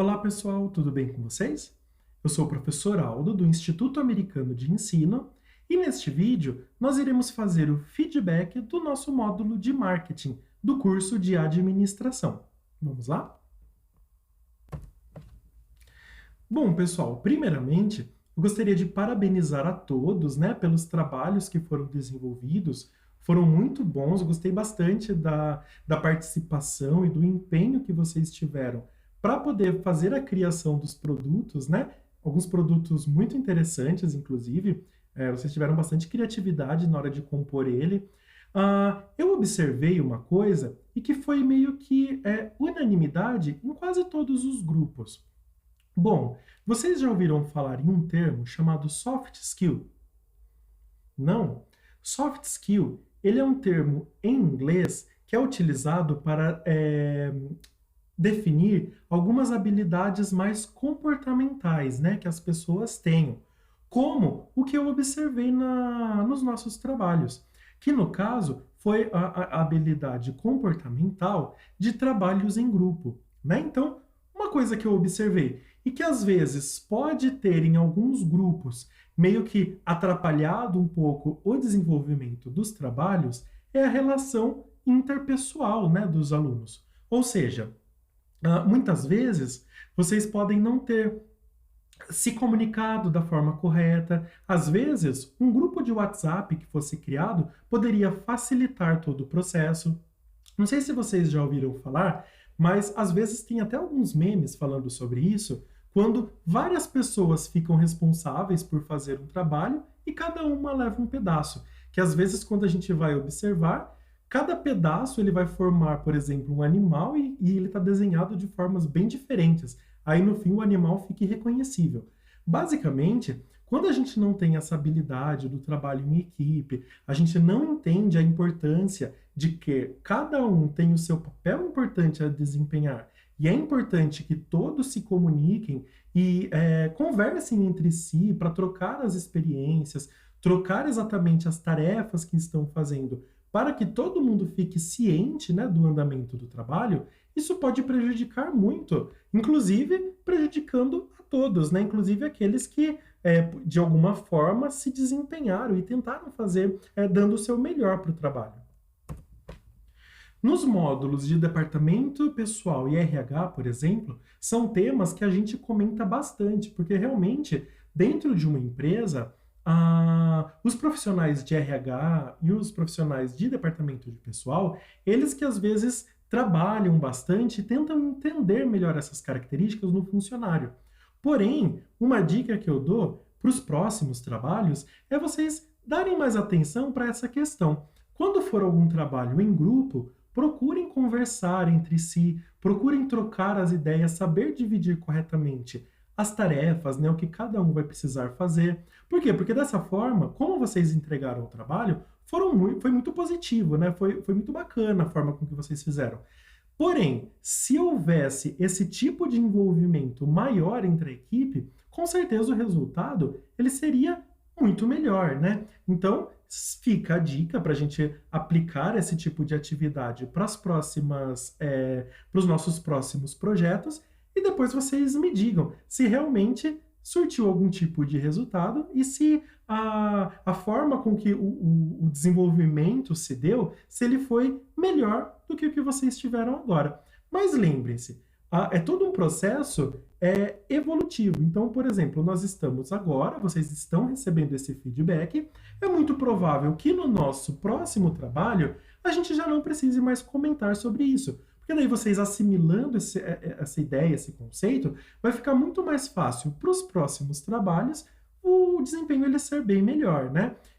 Olá pessoal, tudo bem com vocês? Eu sou o professor Aldo do Instituto Americano de Ensino e neste vídeo nós iremos fazer o feedback do nosso módulo de marketing do curso de administração. Vamos lá? Bom, pessoal, primeiramente eu gostaria de parabenizar a todos, pelos trabalhos que foram desenvolvidos. Foram muito bons, eu gostei bastante da participação e do empenho que vocês tiveram para poder fazer a criação dos produtos, Alguns produtos muito interessantes, inclusive, vocês tiveram bastante criatividade na hora de compor ele. Eu observei uma coisa e que foi meio que unanimidade em quase todos os grupos. Bom, vocês já ouviram falar em um termo chamado soft skill? Não? Soft skill, ele é um termo em inglês que é utilizado para definir algumas habilidades mais comportamentais, que as pessoas tenham, como o que eu observei nos nossos trabalhos, que no caso foi a habilidade comportamental de trabalhos em grupo, Então, uma coisa que eu observei e que às vezes pode ter em alguns grupos meio que atrapalhado um pouco o desenvolvimento dos trabalhos é a relação interpessoal, dos alunos. Ou seja, muitas vezes vocês podem não ter se comunicado da forma correta. Às vezes, um grupo de WhatsApp que fosse criado poderia facilitar todo o processo. Não sei se vocês já ouviram falar, mas às vezes tem até alguns memes falando sobre isso, quando várias pessoas ficam responsáveis por fazer um trabalho e cada uma leva um pedaço. Que às vezes, quando a gente vai observar, cada pedaço ele vai formar, por exemplo, um animal e ele está desenhado de formas bem diferentes. Aí, no fim, o animal fica irreconhecível. Basicamente, quando a gente não tem essa habilidade do trabalho em equipe, a gente não entende a importância de que cada um tem o seu papel importante a desempenhar. E é importante que todos se comuniquem e conversem entre si para trocar as experiências, trocar exatamente as tarefas que estão fazendo, para que todo mundo fique ciente, do andamento do trabalho. Isso pode prejudicar muito, inclusive prejudicando a todos, inclusive aqueles que, de alguma forma, se desempenharam e tentaram fazer, dando o seu melhor para o trabalho. Nos módulos de departamento pessoal e RH, por exemplo, são temas que a gente comenta bastante, porque realmente, dentro de uma empresa, os profissionais de RH e os profissionais de departamento de pessoal, eles que às vezes trabalham bastante e tentam entender melhor essas características no funcionário. Porém, uma dica que eu dou para os próximos trabalhos é vocês darem mais atenção para essa questão. Quando for algum trabalho em grupo, procurem conversar entre si, procurem trocar as ideias, saber dividir corretamente as tarefas, o que cada um vai precisar fazer. Por quê? Porque dessa forma, como vocês entregaram o trabalho, foi muito positivo, Foi muito bacana a forma com que vocês fizeram. Porém, se houvesse esse tipo de envolvimento maior entre a equipe, com certeza o resultado ele seria muito melhor, Então, fica a dica para a gente aplicar esse tipo de atividade para os nossos próximos projetos e depois vocês me digam se realmente surtiu algum tipo de resultado e se a forma com que o desenvolvimento se deu, se ele foi melhor do que o que vocês tiveram agora. Mas lembrem-se, é todo um processo evolutivo. Então, por exemplo, nós estamos agora, vocês estão recebendo esse feedback, é muito provável que no nosso próximo trabalho a gente já não precise mais comentar sobre isso. Porque daí vocês assimilando essa ideia, esse conceito, vai ficar muito mais fácil para os próximos trabalhos o desempenho ele ser bem melhor,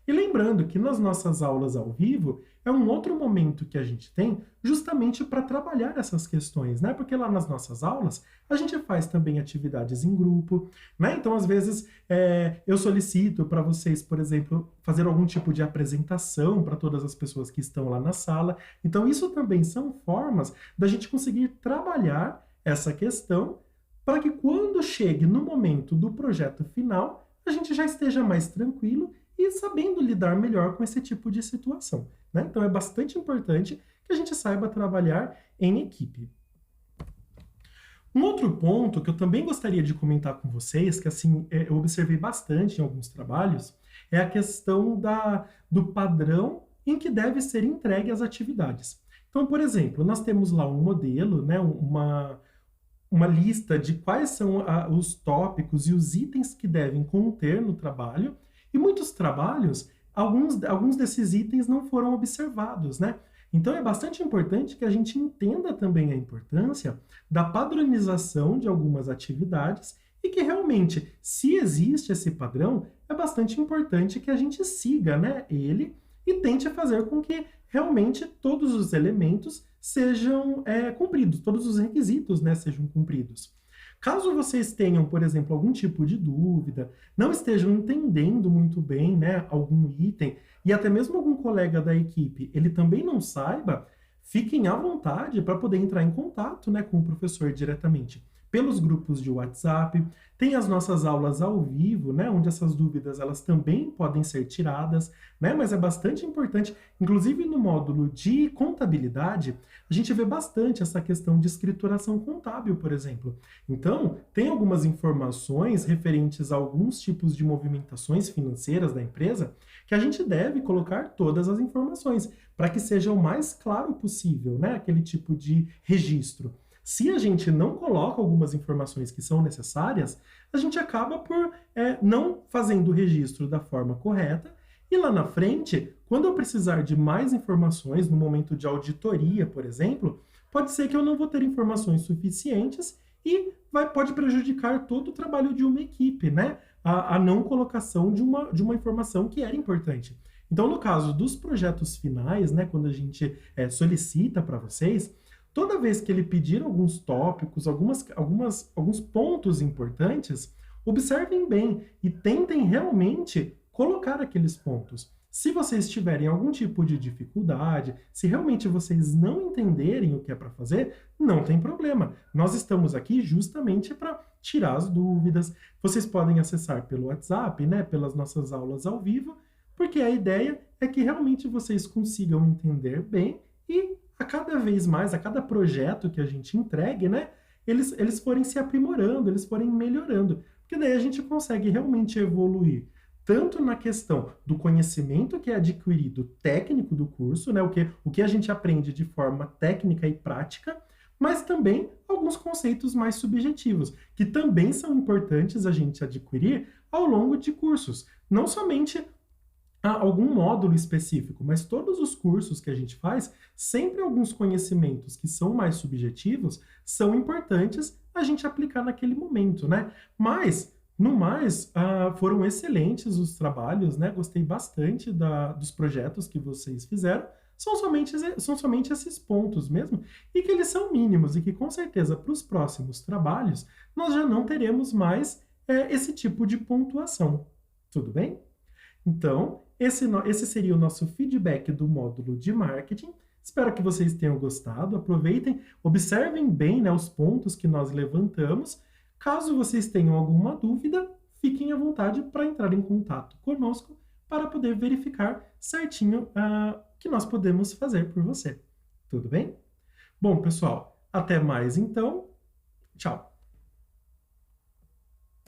E lembrando que nas nossas aulas ao vivo é um outro momento que a gente tem justamente para trabalhar essas questões, Porque lá nas nossas aulas a gente faz também atividades em grupo, Então, às vezes, eu solicito para vocês, por exemplo, fazer algum tipo de apresentação para todas as pessoas que estão lá na sala. Então, isso também são formas da gente conseguir trabalhar essa questão para que quando chegue no momento do projeto final, a gente já esteja mais tranquilo e sabendo lidar melhor com esse tipo de situação, Então, é bastante importante que a gente saiba trabalhar em equipe. Um outro ponto que eu também gostaria de comentar com vocês, que assim, eu observei bastante em alguns trabalhos, é a questão do padrão em que deve ser entregue as atividades. Então, por exemplo, nós temos lá um modelo, né, uma lista de quais são os tópicos e os itens que devem conter no trabalho, e muitos trabalhos, alguns desses itens não foram observados, né? Então é bastante importante que a gente entenda também a importância da padronização de algumas atividades e que realmente, se existe esse padrão, é bastante importante que a gente siga, né, ele e tente fazer com que realmente todos os elementos sejam cumpridos, todos os requisitos, né, sejam cumpridos. Caso vocês tenham, por exemplo, algum tipo de dúvida, não estejam entendendo muito bem, né, algum item, e até mesmo algum colega da equipe, ele também não saiba, fiquem à vontade para poder entrar em contato, né, com o professor diretamente pelos grupos de WhatsApp, tem as nossas aulas ao vivo, né, onde essas dúvidas elas também podem ser tiradas, né, mas é bastante importante, inclusive no módulo de contabilidade, a gente vê bastante essa questão de escrituração contábil, por exemplo. Então, tem algumas informações referentes a alguns tipos de movimentações financeiras da empresa que a gente deve colocar todas as informações para que seja o mais claro possível, né, aquele tipo de registro. Se a gente não coloca algumas informações que são necessárias, a gente acaba por não fazendo o registro da forma correta e lá na frente, quando eu precisar de mais informações no momento de auditoria, por exemplo, pode ser que eu não vou ter informações suficientes e pode prejudicar todo o trabalho de uma equipe, né? A não colocação de uma informação que era importante. Então, no caso dos projetos finais, né, quando a gente solicita para vocês, toda vez que ele pedir alguns tópicos, alguns pontos importantes, observem bem e tentem realmente colocar aqueles pontos. Se vocês tiverem algum tipo de dificuldade, se realmente vocês não entenderem o que é para fazer, não tem problema. Nós estamos aqui justamente para tirar as dúvidas. Vocês podem acessar pelo WhatsApp, né, pelas nossas aulas ao vivo, porque a ideia é que realmente vocês consigam entender bem e a cada vez mais, a cada projeto que a gente entregue, né, eles forem se aprimorando, eles forem melhorando, porque daí a gente consegue realmente evoluir tanto na questão do conhecimento que é adquirido técnico do curso, né, o que a gente aprende de forma técnica e prática, mas também alguns conceitos mais subjetivos, que também são importantes a gente adquirir ao longo de cursos, não somente algum módulo específico, mas todos os cursos que a gente faz, sempre alguns conhecimentos que são mais subjetivos são importantes a gente aplicar naquele momento, né? Mas, no mais, foram excelentes os trabalhos, né? Gostei bastante dos projetos que vocês fizeram. São somente esses pontos mesmo, e que eles são mínimos, e que com certeza para os próximos trabalhos nós já não teremos mais esse tipo de pontuação. Tudo bem? Então, esse seria o nosso feedback do módulo de marketing. Espero que vocês tenham gostado. Aproveitem, observem bem, né, os pontos que nós levantamos. Caso vocês tenham alguma dúvida, fiquem à vontade para entrar em contato conosco para poder verificar certinho o que nós podemos fazer por você. Tudo bem? Bom, pessoal, até mais então. Tchau!